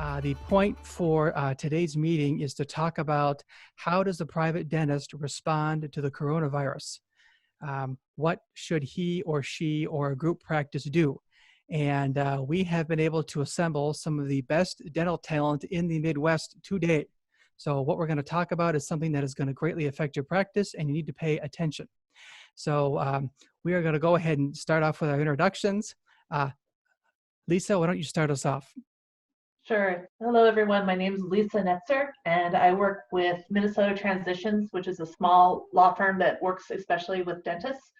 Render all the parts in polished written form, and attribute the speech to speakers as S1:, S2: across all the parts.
S1: The point for today's meeting is to talk about how does the private dentist respond to the coronavirus? What should he or she or a group practice do? And we have been able to assemble some of the best dental talent in the Midwest today. So what we're going to talk about is something that is going to greatly affect your practice, and you need to pay attention. So we are going to go ahead and start off with our introductions. Lisa, why don't you start us off?
S2: Sure. Hello, everyone. My name is Lisa Netzer, and I work with Minnesota Transitions, which is a small law firm that works especially with dentists.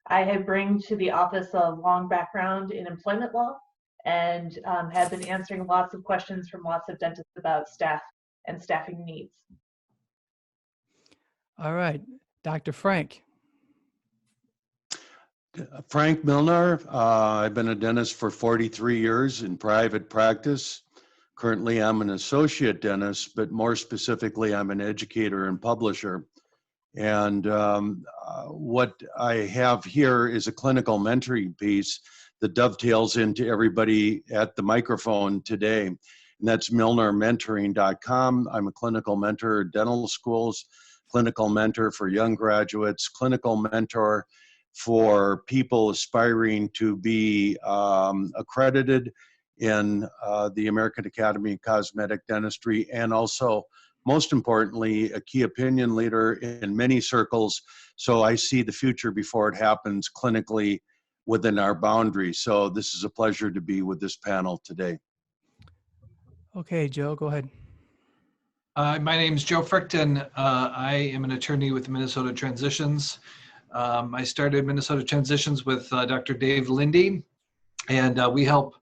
S2: I bring to the office a long background in employment law and have been answering lots of questions from lots of dentists about staff and staffing needs.
S1: All right, Dr. Frank.
S3: Frank Milner. I've been a dentist for 43 years in private practice. Currently, I'm an associate dentist, but more specifically, I'm an educator and publisher. And what I have here is a clinical mentoring piece that dovetails into everybody at the microphone today. And that's milnarmentoring.com. I'm a clinical mentor at dental schools, clinical mentor for young graduates, clinical mentor for people aspiring to be accredited in the American Academy of Cosmetic Dentistry, and also, most importantly, a key opinion leader in many circles. So I see the future before it happens clinically within our boundaries. So this is a pleasure to be with this panel today.
S1: Okay, Joe, go ahead.
S4: My name is Joe Fricton. I am an attorney with Minnesota Transitions. I started Minnesota Transitions with Dr. Dave Lindy, and we help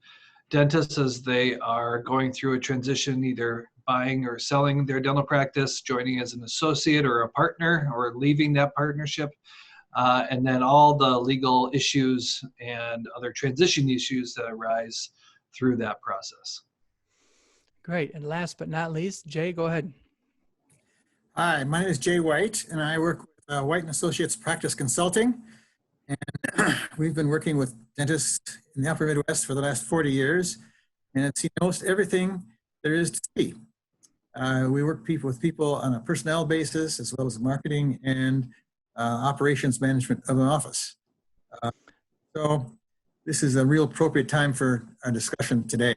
S4: dentists as they are going through a transition, either buying or selling their dental practice, joining as an associate or a partner, or leaving that partnership, and then all the legal issues and other transition issues that arise through that process.
S1: Great. And last but not least, Jay, go ahead.
S5: Hi, my name is Jay White, and I work with White & Associates Practice Consulting. And we've been working with dentists in the upper Midwest for the last 40 years, and have seen most everything there is to see. We work with people on a personnel basis, as well as marketing and operations management of an office. So this is a real appropriate time for our discussion today.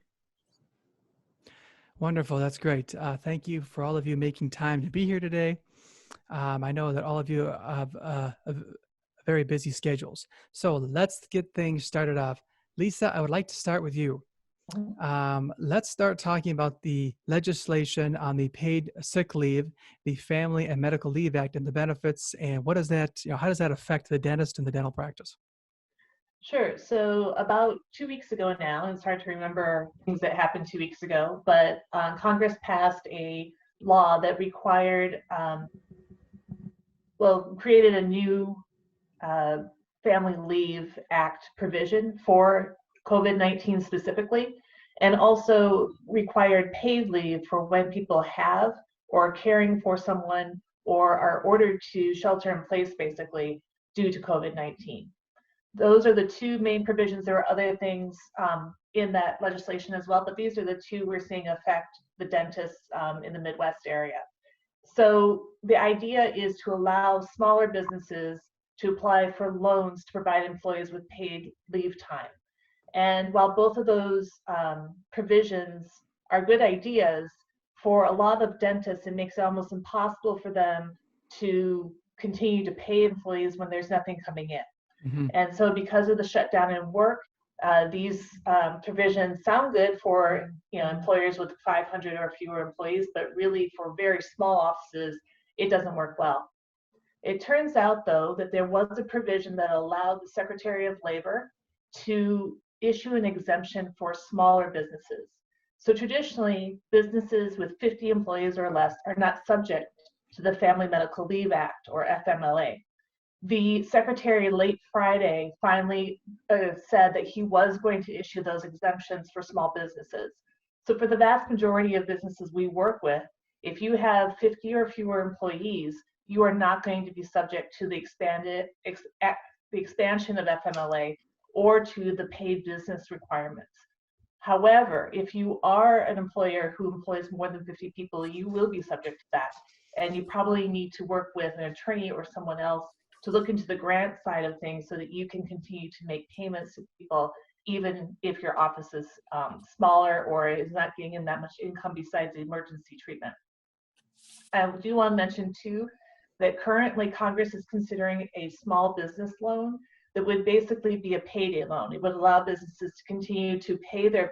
S1: Wonderful. That's great. Thank you for all of you making time to be here today. I know that all of you have very busy schedules. So let's get things started off. Lisa, I would like to start with you. Let's start talking about the legislation on the paid sick leave, the Family and Medical Leave Act, and the benefits, and what does that, how does that affect the dentist and the dental practice?
S2: Sure. So about 2 weeks ago now, and it's hard to remember things that happened 2 weeks ago, but Congress passed a law that required, created a new Family Leave Act provision for COVID-19 specifically, and also required paid leave for when people have or are caring for someone or are ordered to shelter in place basically due to COVID-19. Those are the two main provisions. There are other things in that legislation as well, but these are the two we're seeing affect the dentists in the Midwest area. So the idea is to allow smaller businesses to apply for loans to provide employees with paid leave time. And while both of those provisions are good ideas, for a lot of dentists, it makes it almost impossible for them to continue to pay employees when there's nothing coming in. Mm-hmm. And so because of the shutdown in work, these provisions sound good for employers with 500 or fewer employees, but really for very small offices, it doesn't work well. It turns out, though, that there was a provision that allowed the Secretary of Labor to issue an exemption for smaller businesses. So traditionally, businesses with 50 employees or less are not subject to the Family Medical Leave Act, or FMLA. The Secretary late Friday finally said that he was going to issue those exemptions for small businesses. So for the vast majority of businesses we work with, if you have 50 or fewer employees, you are not going to be subject to the expansion of FMLA or to the paid business requirements. However, if you are an employer who employs more than 50 people, you will be subject to that. And you probably need to work with an attorney or someone else to look into the grant side of things so that you can continue to make payments to people, even if your office is smaller or is not getting in that much income besides the emergency treatment. I do want to mention too that currently Congress is considering a small business loan that would basically be a payday loan. It would allow businesses to continue to pay their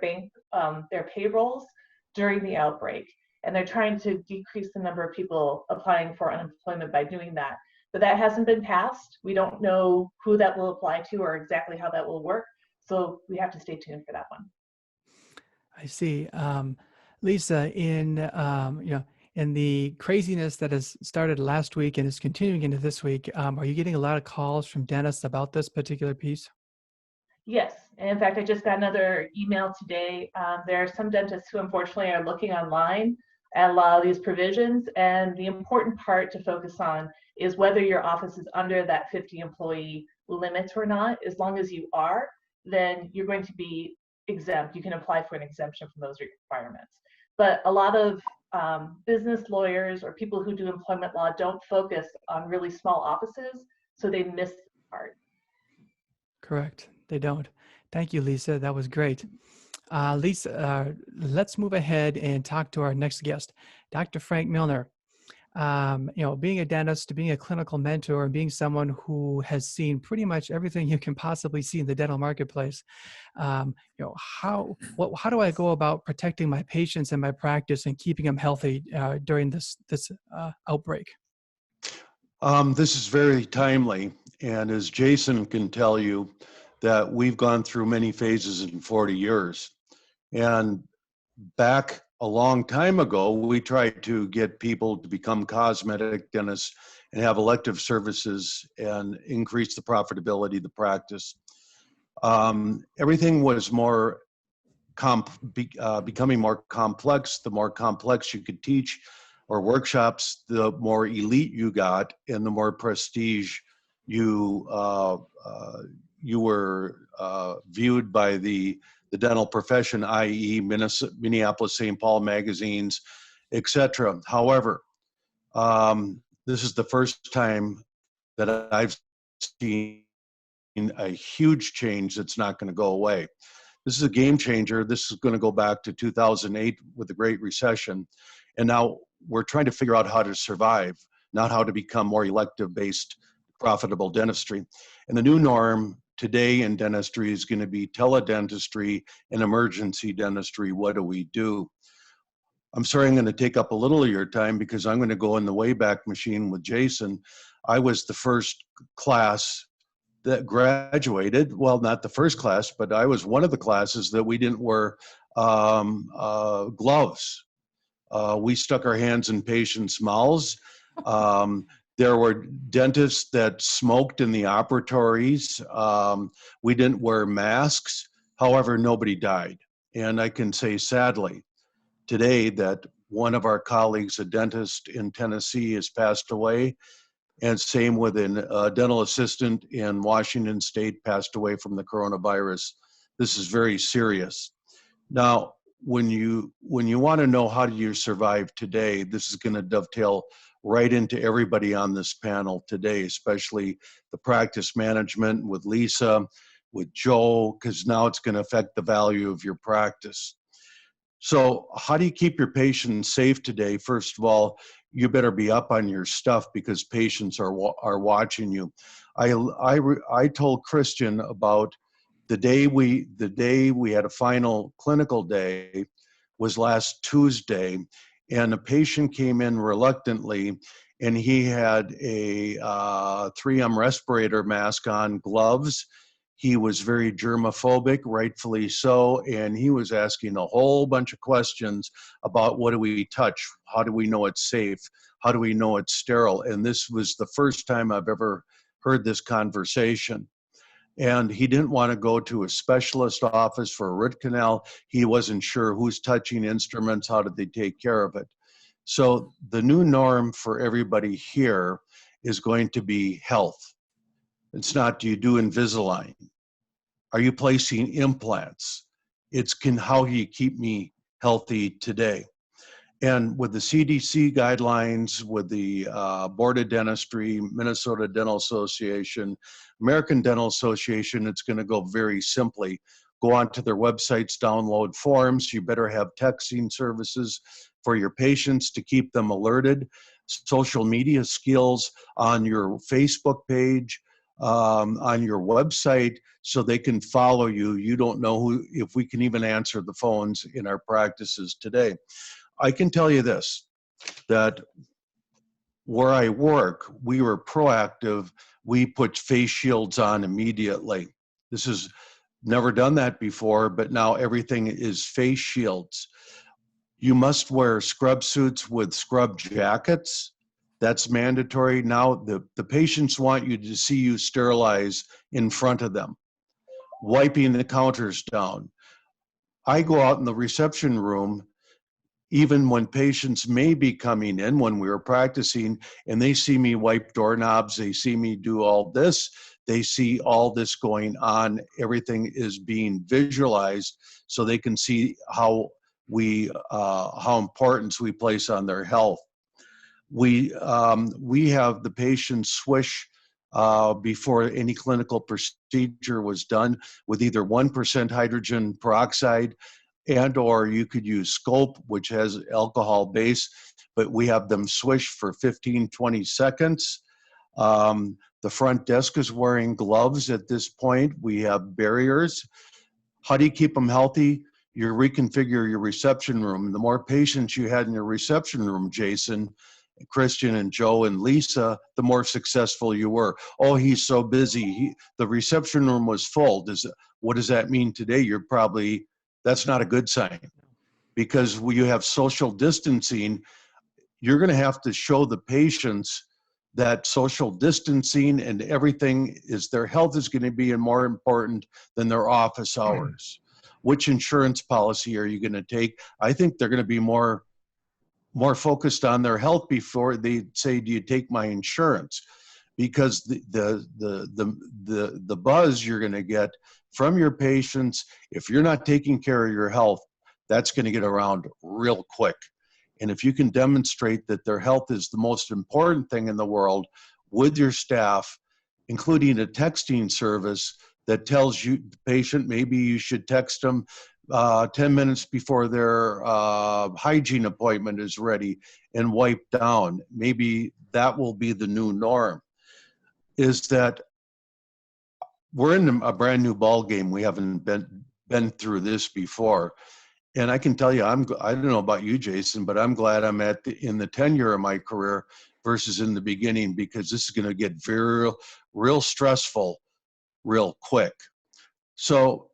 S2: their payrolls during the outbreak. And they're trying to decrease the number of people applying for unemployment by doing that. But that hasn't been passed. We don't know who that will apply to or exactly how that will work. So we have to stay tuned for that one.
S1: I see. Lisa, in the craziness that has started last week and is continuing into this week, are you getting a lot of calls from dentists about this particular piece?
S2: Yes, and in fact, I just got another email today. There are some dentists who unfortunately are looking online at a lot of these provisions, and the important part to focus on is whether your office is under that 50 employee limit or not. As long as you are, then you're going to be exempt. You can apply for an exemption from those requirements. But a lot of business lawyers or people who do employment law don't focus on really small offices, so they miss the part.
S1: Correct. They don't. Thank you, Lisa. That was great. Lisa, let's move ahead and talk to our next guest, Dr. Frank Milner. Being a dentist, being a clinical mentor, and being someone who has seen pretty much everything you can possibly see in the dental marketplace, how do I go about protecting my patients and my practice and keeping them healthy during this outbreak?
S3: This is very timely, and as Jason can tell you, that we've gone through many phases in 40 years. And back a long time ago, we tried to get people to become cosmetic dentists and have elective services and increase the profitability of the practice. Everything was more becoming more complex. The more complex you could teach or workshops, the more elite you got and the more prestige you were viewed by the dental profession, i.e. Minneapolis, St. Paul magazines, etc. However, this is the first time that I've seen a huge change that's not going to go away. This is a game changer. This is going to go back to 2008 with the Great Recession. And now we're trying to figure out how to survive, not how to become more elective-based, profitable dentistry. And the new norm today in dentistry is going to be teledentistry and emergency dentistry. What do we do? I'm sorry, I'm going to take up a little of your time because I'm going to go in the Wayback Machine with Jason. I was the first class that graduated, well, not the first class, but I was one of the classes that we didn't wear gloves. We stuck our hands in patients' mouths. There were dentists that smoked in the operatories. We didn't wear masks. However, nobody died. And I can say sadly today that one of our colleagues, a dentist in Tennessee, has passed away. And same with a dental assistant in Washington State passed away from the coronavirus. This is very serious. Now, when you want to know how do you survive today, this is going to dovetail right into everybody on this panel today, especially the practice management with Lisa, with Joe, because now it's going to affect the value of your practice. So how do you keep your patients safe today? First of all, you better be up on your stuff because patients are watching you. I told Christian about the day we had a final clinical day was last Tuesday, and a patient came in reluctantly, and he had a 3M respirator mask on, gloves. He was very germophobic, rightfully so, and he was asking a whole bunch of questions about what do we touch? How do we know it's safe? How do we know it's sterile? And this was the first time I've ever heard this conversation. And he didn't want to go to a specialist office for a root canal. He wasn't sure who's touching instruments, how did they take care of it. So the new norm for everybody here is going to be health. It's not, do you do Invisalign? Are you placing implants? It's how you keep me healthy today. And with the CDC guidelines, with the Board of Dentistry, Minnesota Dental Association, American Dental Association, it's going to go very simply. Go onto their websites, download forms. You better have texting services for your patients to keep them alerted. Social media skills on your Facebook page, on your website, so they can follow you. You don't know if we can even answer the phones in our practices today. I can tell you this, that where I work, we were proactive. We put face shields on immediately. This is never done that before, but now everything is face shields. You must wear scrub suits with scrub jackets. That's mandatory. Now the patients want you to see you sterilize in front of them, wiping the counters down. I go out in the reception room, even when patients may be coming in, when we were practicing, and they see me wipe doorknobs, they see me do all this, they see all this going on, everything is being visualized so they can see how importance we place on their health. We have the patients swish before any clinical procedure was done with either 1% hydrogen peroxide, and or you could use Scope, which has alcohol base, but we have them swish for 15, 20 seconds. The front desk is wearing gloves at this point. We have barriers. How do you keep them healthy? You reconfigure your reception room. The more patients you had in your reception room, Jason, Christian and Joe and Lisa, the more successful you were. Oh, he's so busy. The reception room was full. What does that mean today? That's not a good sign, because when you have social distancing, you're going to have to show the patients that social distancing and everything their health is going to be more important than their office hours. Which insurance policy are you going to take? I think they're going to be more focused on their health before they say, do you take my insurance? Because the buzz you're going to get from your patients, if you're not taking care of your health, that's going to get around real quick. And if you can demonstrate that their health is the most important thing in the world with your staff, including a texting service that tells you, the patient, maybe you should text them 10 minutes before their hygiene appointment is ready and wipe down. Maybe that will be the new norm. Is that we're in a brand new ball game. We haven't been through this before. And I can tell you, I don't know about you, Jason, but I'm glad I'm in the tenure of my career versus in the beginning, because this is going to get real stressful real quick. So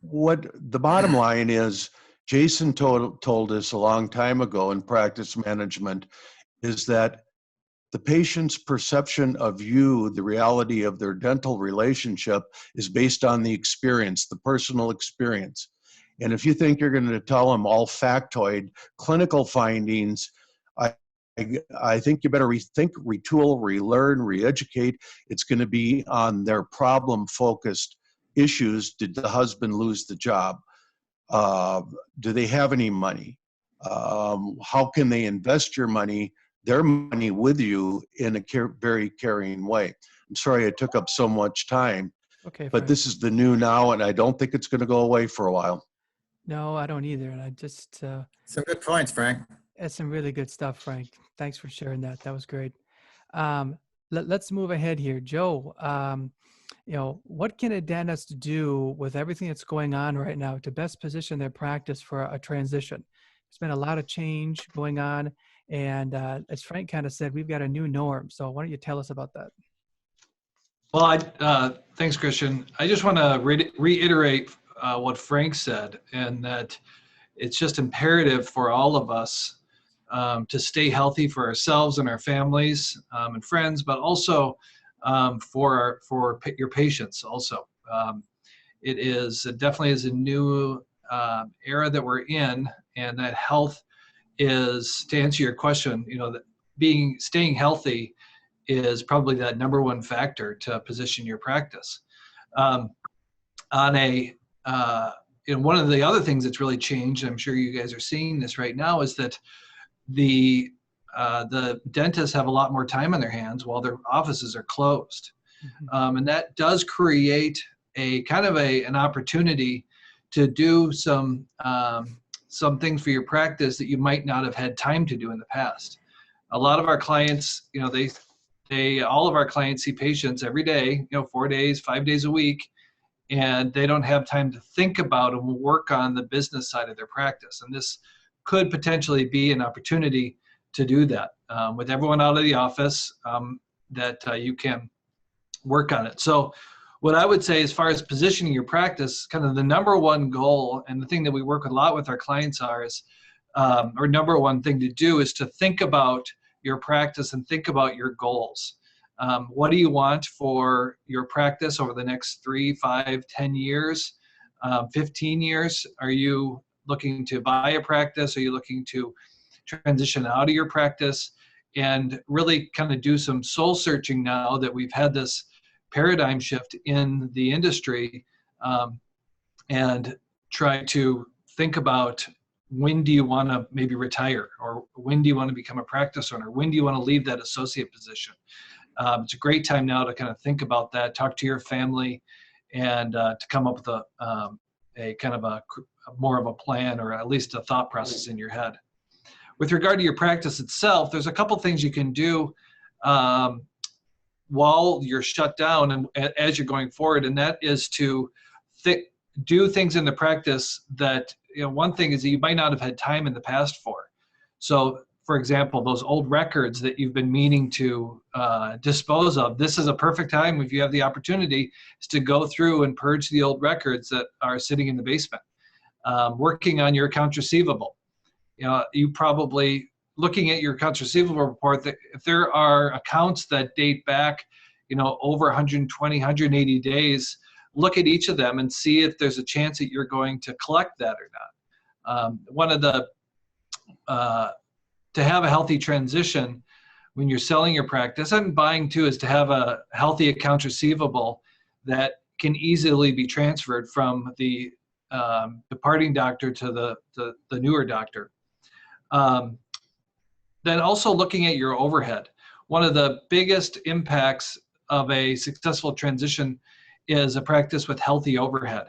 S3: what the bottom line is, Jason told us a long time ago in practice management, is that the patient's perception of you, the reality of their dental relationship, is based on the experience, the personal experience. And if you think you're going to tell them all factoid clinical findings, I think you better rethink, retool, relearn, reeducate. It's going to be on their problem-focused issues. Did the husband lose the job? Do they have any money? How can they invest their money with you in a very caring way? I'm sorry I took up so much time.
S1: Okay,
S3: but
S1: Frank.
S3: This is the new now, and I don't think it's going to go away for a while.
S1: No, I don't either. And I just,
S5: Some good points, Frank.
S1: that's some really good stuff, Frank. Thanks for sharing that. That was great. Let's move ahead here. Joe, what can a dentist do with everything that's going on right now to best position their practice for a transition? There's been a lot of change going on. And as Frank kind of said, we've got a new norm. So why don't you tell us about that?
S4: Well, thanks, Christian. I just want to reiterate what Frank said, and that it's just imperative for all of us to stay healthy for ourselves and our families and friends, but also for your patients also. It definitely is a new era that we're in, and that health is, to answer your question, that staying healthy is probably that number one factor to position your practice. On a one of the other things that's really changed, I'm sure you guys are seeing this right now, is that the dentists have a lot more time on their hands while their offices are closed. And that does create a kind of an opportunity to do some things for your practice that you might not have had time to do in the past. A lot of our clients, all of our clients see patients every day, 4 days, 5 days a week, and they don't have time to think about and work on the business side of their practice. And this could potentially be an opportunity to do that with everyone out of the office, that you can work on it. So what I would say, as far as positioning your practice, kind of the number one goal, and the thing that we work a lot with our clients or number one thing to do, is to think about your practice and think about your goals. What do you want for your practice over the next 3, 5, 10 years, 15 years? Are you looking to buy a practice? Are you looking to transition out of your practice? And really kind of do some soul searching now that we've had this paradigm shift in the industry, and try to think about, when do you want to maybe retire, or when do you want to become a practice owner? When do you want to leave that associate position? It's a great time now to kind of think about that, talk to your family, and to come up with a kind of a more of a plan, or at least a thought process in your head. With regard to your practice itself, there's a couple things you can do while you're shut down and as you're going forward, and that is to do things in the practice that, one thing is that you might not have had time in the past for. So, for example, those old records that you've been meaning to dispose of, this is a perfect time, if you have the opportunity, is to go through and purge the old records that are sitting in the basement. Working on your accounts receivable. You probably, looking at your accounts receivable report, that if there are accounts that date back, over 120, 180 days, look at each of them and see if there's a chance that you're going to collect that or not. One of the, to have a healthy transition when you're selling your practice and buying too, is to have a healthy accounts receivable that can easily be transferred from the departing doctor to the newer doctor. Then also looking at your overhead. One of the biggest impacts of a successful transition is a practice with healthy overhead,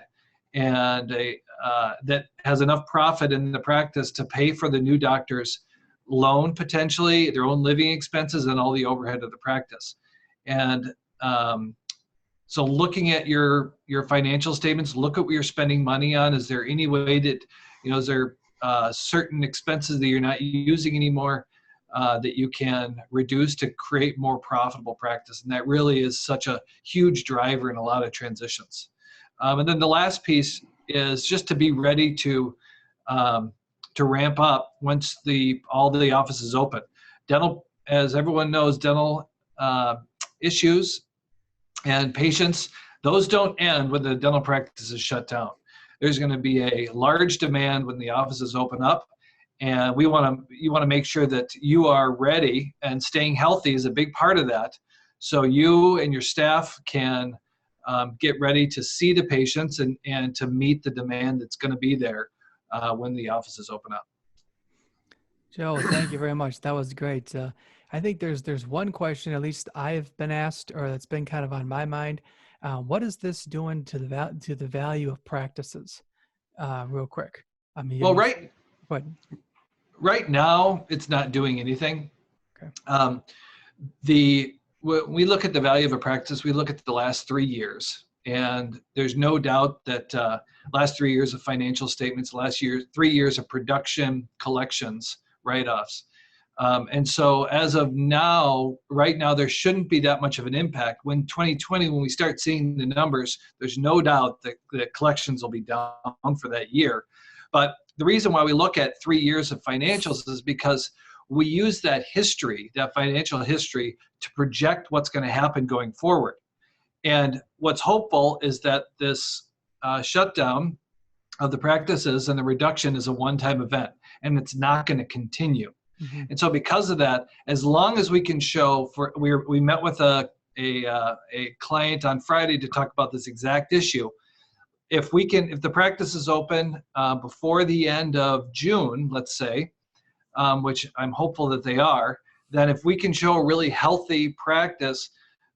S4: and that has enough profit in the practice to pay for the new doctor's loan, potentially their own living expenses, and all the overhead of the practice. And so looking at your financial statements, look at what you're spending money on. Is there any way that, is there certain expenses that you're not using anymore that you can reduce to create more profitable practice? And that really is such a huge driver in a lot of transitions. And then the last piece is just to be ready to ramp up once all the offices open. Dental, as everyone knows, dental issues and patients, those don't end when the dental practice is shut down. There's going to be a large demand when the offices open up, and you want to make sure that you are ready, and staying healthy is a big part of that. So you and your staff can get ready to see the patients and to meet the demand that's going to be there when the offices open up.
S1: Joe, thank you very much. That was great. I think there's one question, at least I've been asked, or that's been kind of on my mind. What is this doing to the value of practices? Real quick. I mean,
S4: well, right now it's not doing anything. Okay. When we look at the value of a practice, we look at the last 3 years, and there's no doubt that last 3 years of financial statements, 3 years of production, collections, write-offs. And so as of now, right now, there shouldn't be that much of an impact. When 2020, when we start seeing the numbers, there's no doubt that the collections will be down for that year. But the reason why we look at 3 years of financials is because we use that history, that financial history, to project what's going to happen going forward. And what's hopeful is that this shutdown of the practices and the reduction is a one-time event, and it's not going to continue. Mm-hmm. And so because of that, as long as we can show, we met with a client on Friday to talk about this exact issue. if the practice is open before the end of June, let's say, which I'm hopeful that they are, then if we can show a really healthy practice,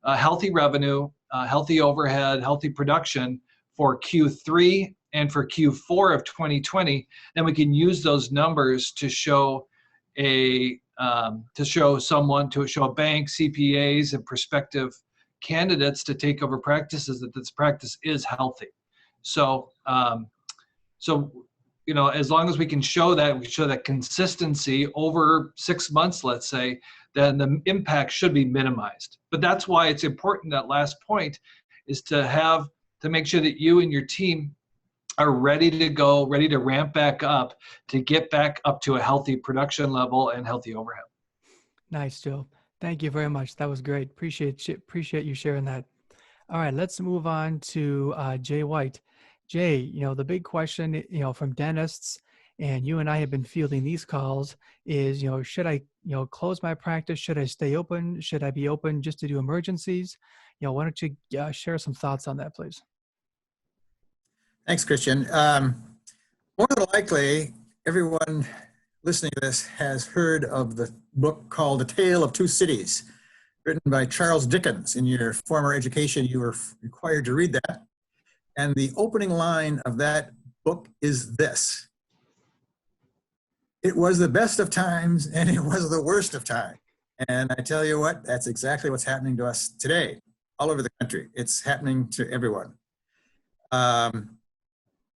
S4: healthy revenue, healthy overhead, healthy production for Q3 and for Q4 of 2020, then we can use those numbers to show a bank, CPAs, and prospective candidates to take over practices that this practice is healthy. So, as long as we can show that consistency over 6 months, let's say, then the impact should be minimized. But that's why it's important, that last point, is to make sure that you and your team are ready to go, ready to ramp back up, to get back up to a healthy production level and healthy overhead.
S1: Nice, Joe. Thank you very much. That was great. Appreciate you sharing that. All right, let's move on to Jay White. Jay, the big question, from dentists, and you and I have been fielding these calls is, should I, close my practice? Should I stay open? Should I be open just to do emergencies? Why don't you share some thoughts on that, please?
S5: Thanks, Christian. More than likely, everyone listening to this has heard of the book called A Tale of Two Cities, written by Charles Dickens. In your former education, you were required to read that. And the opening line of that book is this: "It was the best of times and it was the worst of times." And I tell you what, that's exactly what's happening to us today, all over the country. It's happening to everyone.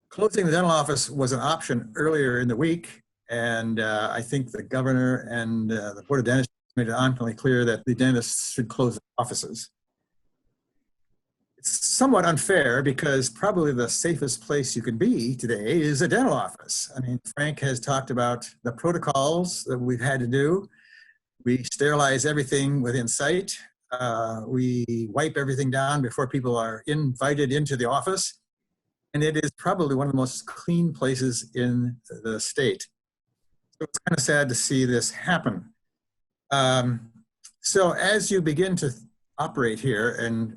S5: Closing the dental office was an option earlier in the week, and I think the governor and the Board of Dentists made it abundantly clear that the dentists should close their offices. It's somewhat unfair because probably the safest place you can be today is a dental office. I mean, Frank has talked about the protocols that we've had to do. We sterilize everything within sight. We wipe everything down before people are invited into the office. And it is probably one of the most clean places in the state. So it's kind of sad to see this happen. So as you begin to operate here, and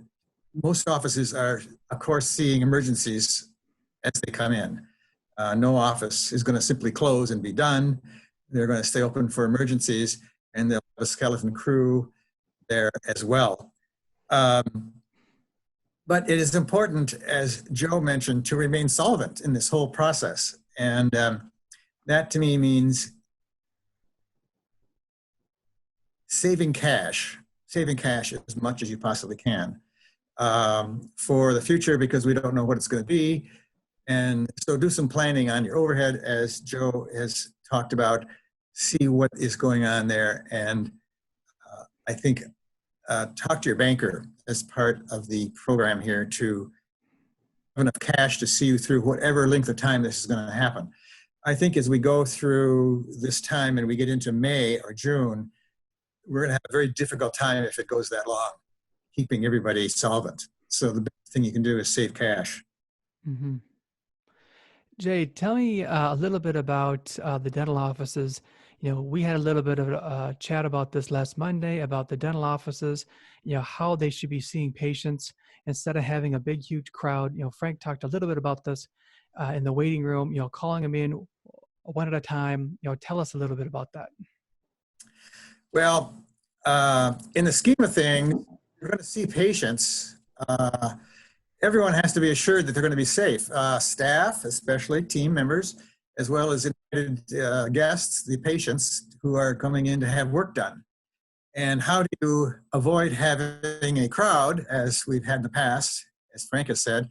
S5: most offices are, of course, seeing emergencies as they come in. No office is going to simply close and be done. They're going to stay open for emergencies, and they'll have a skeleton crew there as well. But it is important, as Joe mentioned, to remain solvent in this whole process. And that to me means saving cash as much as you possibly can for the future, because we don't know what it's going to be. And so do some planning on your overhead, as Joe has talked about, see what is going on there. And I think talk to your banker as part of the program here to have enough cash to see you through whatever length of time this is going to happen. I think as we go through this time and we get into May or June, we're going to have a very difficult time if it goes that long, keeping everybody solvent. So the best thing you can do is save cash.
S1: Mm-hmm. Jay, tell me a little bit about the dental offices. We had a little bit of a chat about this last Monday about the dental offices, how they should be seeing patients instead of having a big, huge crowd. Frank talked a little bit about this in the waiting room, calling them in one at a time. Tell us a little bit about that.
S5: Well, in the scheme of things, you're going to see patients. Everyone has to be assured that they're going to be safe. Staff, especially team members, as well as invited guests, the patients who are coming in to have work done. And how do you avoid having a crowd, as we've had in the past, as Frank has said,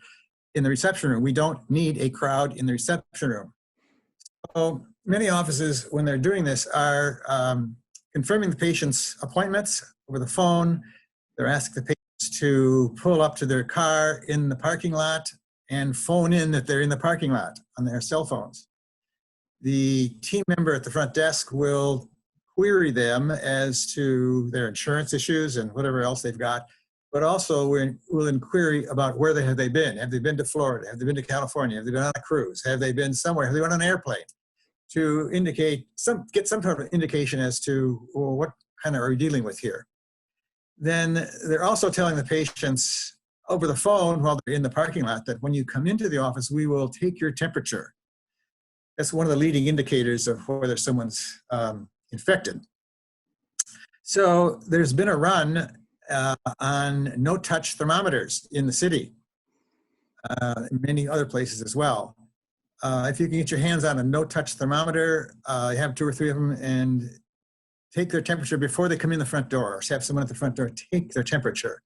S5: in the reception room? We don't need a crowd in the reception room. So many offices, when they're doing this, are confirming the patient's appointments over the phone. They're asking the patients to pull up to their car in the parking lot and phone in that they're in the parking lot on their cell phones. The team member at the front desk will query them as to their insurance issues and whatever else they've got, but also will inquiry about where have they been. Have they been to Florida? Have they been to California? Have they been on a cruise? Have they been somewhere? Have they been on an airplane? To indicate, get some sort of indication as to, well, what kind of are we dealing with here. Then they're also telling the patients over the phone while they're in the parking lot that when you come into the office, we will take your temperature. That's one of the leading indicators of whether someone's infected. So there's been a run on no-touch thermometers in the city, many other places as well. If you can get your hands on a no-touch thermometer, you have 2 or 3 of them, and take their temperature before they come in the front door, or have someone at the front door take their temperature.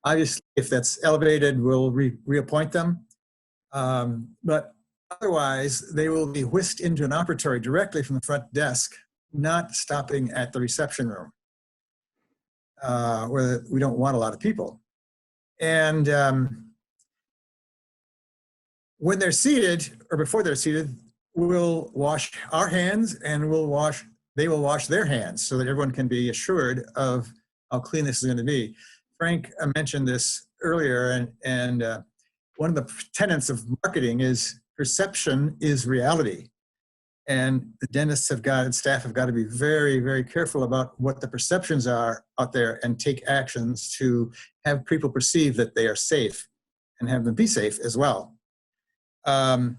S5: Obviously, if that's elevated, we'll reappoint them. But otherwise, they will be whisked into an operatory directly from the front desk, not stopping at the reception room, where we don't want a lot of people. And when they're seated, or before they're seated, we'll wash our hands, and they will wash their hands, so that everyone can be assured of how clean this is going to be. Frank mentioned this earlier, and one of the tenets of marketing is perception is reality. And the dentists and staff have got to be very, very careful about what the perceptions are out there and take actions to have people perceive that they are safe and have them be safe as well. If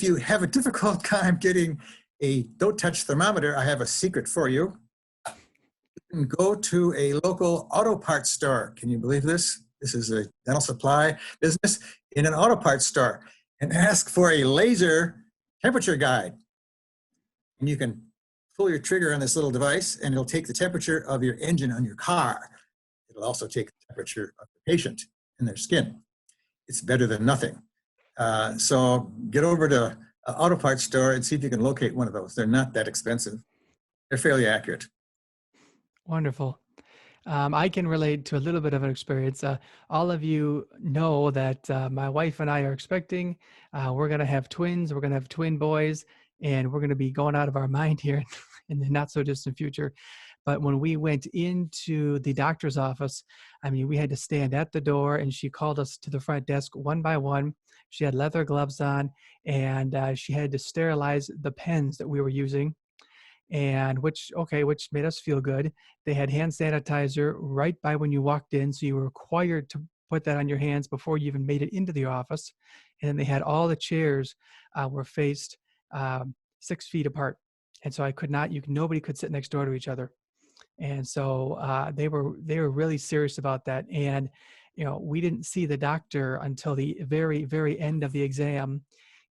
S5: you have a difficult time getting a no-touch thermometer, I have a secret for you. You can go to a local auto parts store. Can you believe this? This is a dental supply business in an auto parts store, and ask for a laser temperature guide. And you can pull your trigger on this little device, and it'll take the temperature of your engine on your car. It'll also take the temperature of the patient and their skin. It's better than nothing. So get over to an auto parts store and see if you can locate one of those. They're not that expensive. They're fairly accurate.
S1: Wonderful. I can relate to a little bit of an experience. All of you know that my wife and I are expecting. We're going to have twins. We're going to have twin boys, and we're going to be going out of our mind here in the not so distant future. But when we went into the doctor's office, I mean, we had to stand at the door, and she called us to the front desk one by one. She had leather gloves on, and she had to sterilize the pens that we were using. And which made us feel good. They had hand sanitizer right by when you walked in, so you were required to put that on your hands before you even made it into the office. And then they had all the chairs were faced 6 feet apart, and so nobody could sit next door to each other. And so they were really serious about that. And we didn't see the doctor until the very, very end of the exam.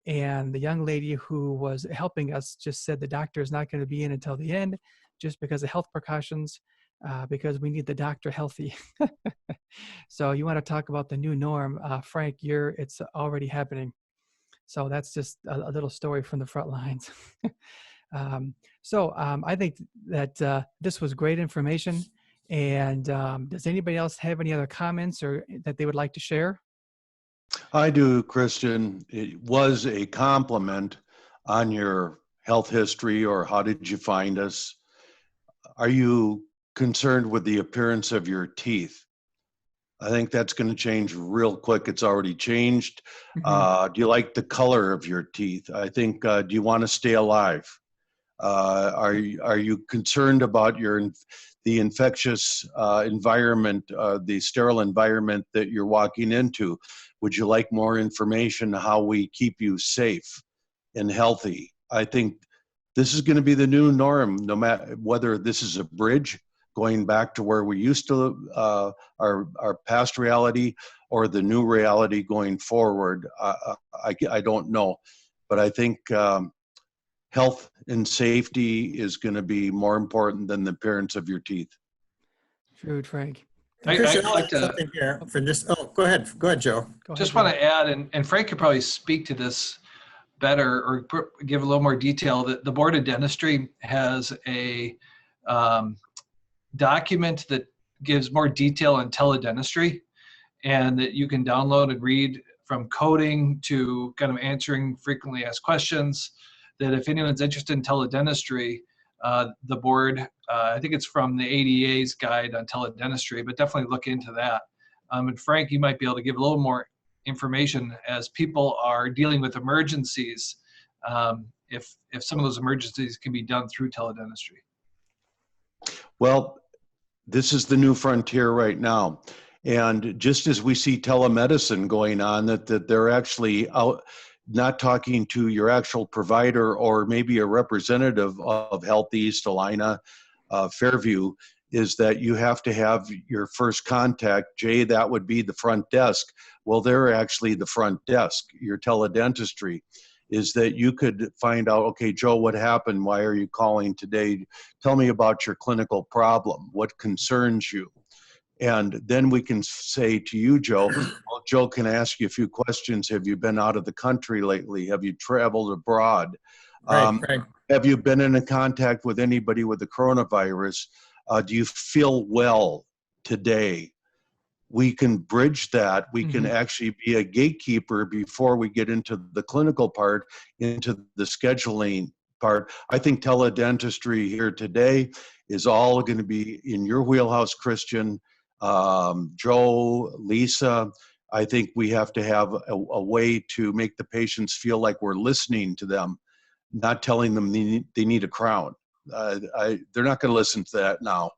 S1: And the young lady who was helping us just said the doctor is not going to be in until the end, just because of health precautions, because we need the doctor healthy. So you want to talk about the new norm, Frank, it's already happening. So that's just a little story from the front lines. I think that this was great information. And does anybody else have any other comments or that they would like to share?
S3: I do, Christian. It was a compliment on your health history, or how did you find us? Are you concerned with the appearance of your teeth? I think that's going to change real quick. It's already changed. Do you like the color of your teeth? I think, do you want to stay alive? Are you concerned about the infectious environment, the sterile environment that you're walking into? Would you like more information on how we keep you safe and healthy? I think this is going to be the new norm, no matter whether this is a bridge going back to where we used to, our past reality, or the new reality going forward. I don't know, but I think health and safety is going to be more important than the appearance of your teeth.
S1: True, Frank.
S5: Christian, I'd like to something here for just. Oh, go ahead, Joe.
S4: Just want to add, and Frank could probably speak to this better or give a little more detail. That the Board of Dentistry has a document that gives more detail on teledentistry, and that you can download and read, from coding to kind of answering frequently asked questions. That if anyone's interested in teledentistry, the board, I think it's from the ADA's guide on teledentistry, but definitely look into that. And Frank, you might be able to give a little more information as people are dealing with emergencies, if some of those emergencies can be done through teledentistry.
S3: Well, This is the new frontier right now. And just as we see telemedicine going on, that they're actually out, not talking to your actual provider or maybe a representative of Health East, Alina, Fairview, is that you have to have your first contact. Jay, that would be the front desk. Well, they're actually the front desk, your teledentistry, is that you could find out, okay, Joe, what happened? Why are you calling today? Tell me about your clinical problem. What concerns you? And then we can say to you, Joe, well, Joe, can I ask you a few questions? Have you been out of the country lately? Have you traveled abroad?
S5: Right.
S3: Have you been in contact with anybody with the coronavirus? Do you feel well today? We can bridge that. We can actually be a gatekeeper before we get into the clinical part, into the scheduling part. I think teledentistry here today is all going to be in your wheelhouse, Christian, Joe, Lisa. I think we have to have a way to make the patients feel like we're listening to them, not telling them they need a crown. They're not going to listen to that now.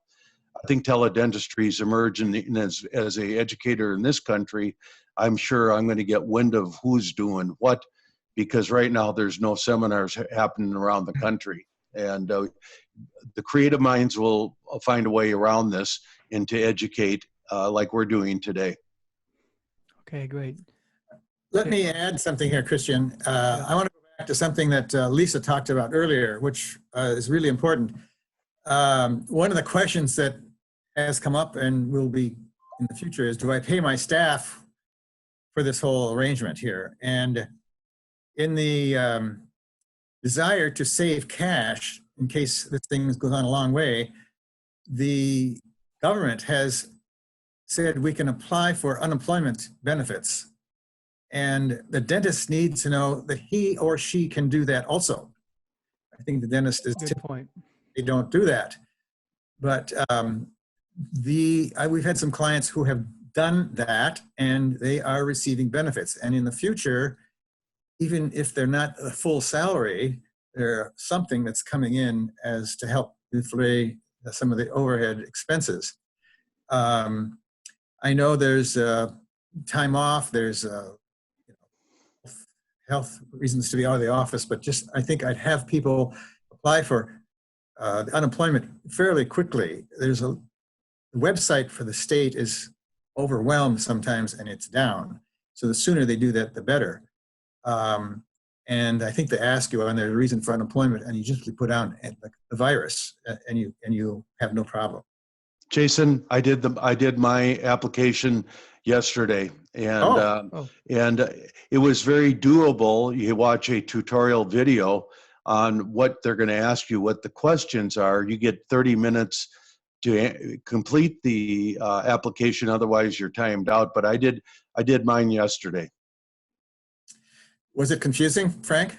S3: I think teledentistry is emerging, and as an educator in this country, I'm sure I'm going to get wind of who's doing what, because right now there's no seminars happening around the country. And the creative minds will find a way around this and to educate like we're doing today.
S1: Okay, great.
S5: Let me add something here, Christian. I want to go back to something that Lisa talked about earlier, which is really important. One of the questions that has come up and will be in the future is, do I pay my staff for this whole arrangement here? And in the desire to save cash in case this thing goes on a long way, the government has said we can apply for unemployment benefits. And the dentist needs to know that he or she can do that also. I think the dentist is
S1: Good point.
S5: They don't do that. But we've had some clients who have done that and they are receiving benefits. And in the future, even if they're not a full salary, there's something that's coming in as to help defray some of the overhead expenses. I know there's time off, there's health reasons to be out of the office, but just I think I'd have people apply for unemployment fairly quickly. There's the website for the state is overwhelmed sometimes and it's down. So the sooner they do that, the better. And I think they ask you, and there's a reason for unemployment, and you just put down the virus, and you have no problem.
S3: Jason, I did my application yesterday, and and it was very doable. You watch a tutorial video on what they're going to ask you, what the questions are. You get 30 minutes to complete the application. Otherwise, you're timed out. But I did mine yesterday.
S5: Was it confusing, Frank?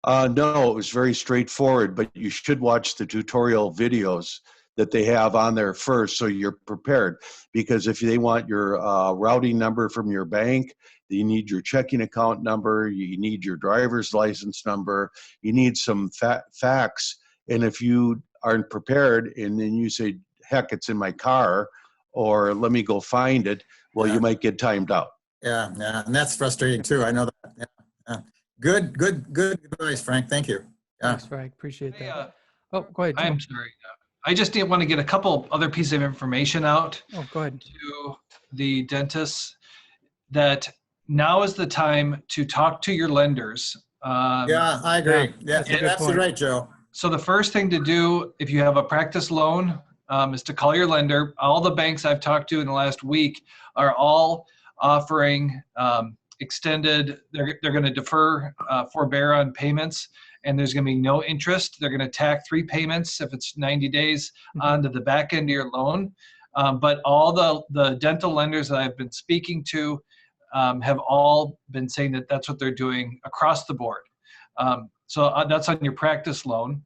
S3: No, it was very straightforward. But you should watch the tutorial videos that they have on there first, so you're prepared. Because if they want your routing number from your bank, you need your checking account number, you need your driver's license number, you need some facts. And if you aren't prepared and then you say, heck, it's in my car, or let me go find it, well, you might get timed out.
S5: Yeah, and that's frustrating too. I know that. Yeah. Good advice, Frank. Thank you. Yeah.
S1: Thanks, Frank. Appreciate that. Go ahead, Joe.
S4: I'm sorry. I just didn't want to get a couple other pieces of information out
S1: Go ahead.
S4: to the dentists, that now is the time to talk to your lenders.
S5: Yeah, I agree. Yeah, you're absolutely right, Joe.
S4: So the first thing to do, if you have a practice loan, is to call your lender. All the banks I've talked to in the last week are all offering extended, they're going to defer, forbear on payments, and there's going to be no interest. They're going to tack 3 payments if it's 90 days onto the back end of your loan. But all the dental lenders that I've been speaking to have all been saying that that's what they're doing across the board. So that's on your practice loan.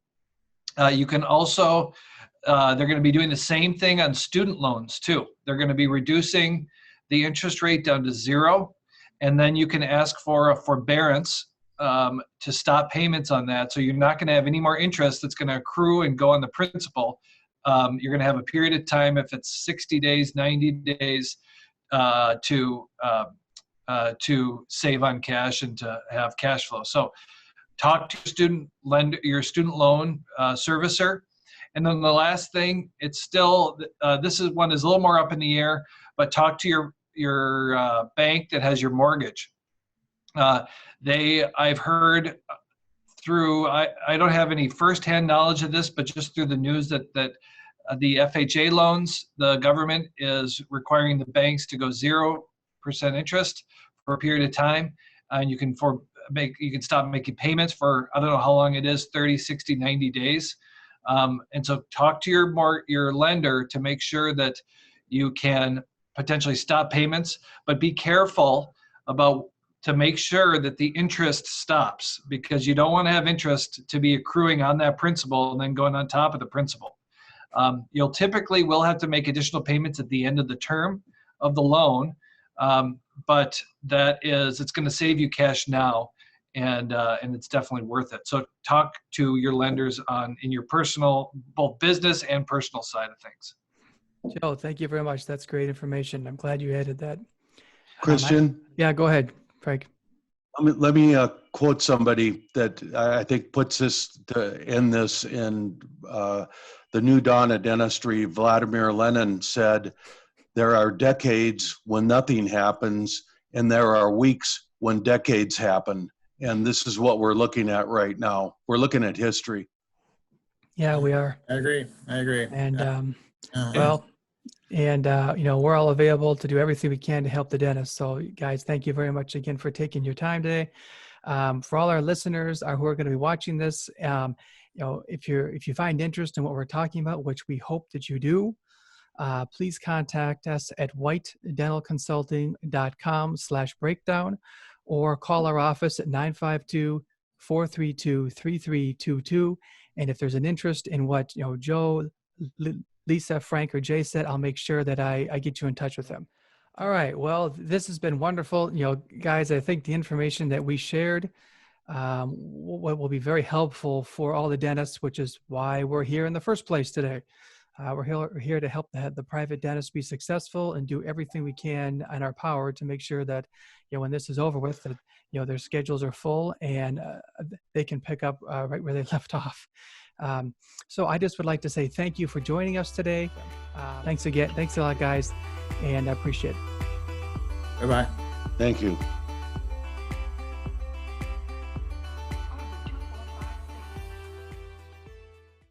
S4: You can also, they're going to be doing the same thing on student loans too. They're going to be reducing the interest rate down to 0. And then you can ask for a forbearance to stop payments on that. So you're not going to have any more interest that's going to accrue and go on the principal. you're going to have a period of time, if it's 60 days, 90 days, to save on cash and to have cash flow. So talk to your student loan servicer. And then the last thing, it's still, this is one is a little more up in the air, but talk to your bank that has your mortgage. I've heard through, I don't have any firsthand knowledge of this, but just through the news that the FHA loans, the government is requiring the banks to go 0% interest for a period of time. And you can stop making payments for, I don't know how long it is, 30, 60, 90 days. And so talk to your lender to make sure that you can potentially stop payments, but be careful to make sure that the interest stops, because you don't want to have interest to be accruing on that principal and then going on top of the principal. You'll typically will have to make additional payments at the end of the term of the loan, but it's going to save you cash now, and it's definitely worth it. So talk to your lenders in your personal, both business and personal side of things.
S1: Joe, thank you very much. That's great information. I'm glad you added that.
S3: Christian?
S1: Yeah, go ahead, Frank.
S3: Let me quote somebody that I think puts this in the new dawn of dentistry. Vladimir Lenin said, "There are decades when nothing happens, and there are weeks when decades happen." And this is what we're looking at right now. We're looking at history.
S1: Yeah, we are.
S5: I agree.
S1: And
S5: Yeah.
S1: we're all available to do everything we can to help the dentist. So guys, thank you very much again for taking your time today. For all our listeners who are going to be watching this, if you find interest in what we're talking about, which we hope that you do, please contact us at whitedentalconsulting.com/breakdown, or call our office at 952-432-3322. And if there's an interest in what Joe, Lisa, Frank, or Jay said, I'll make sure that I get you in touch with them. All right. Well, this has been wonderful. Guys, I think the information that we shared will be very helpful for all the dentists, which is why we're here in the first place today. We're here to help the private dentists be successful and do everything we can in our power to make sure that, when this is over with, that, their schedules are full and they can pick up right where they left off. So I just would like to say thank you for joining us today. Thanks again. Thanks a lot, guys. And I appreciate it.
S5: Bye-bye.
S3: Thank you.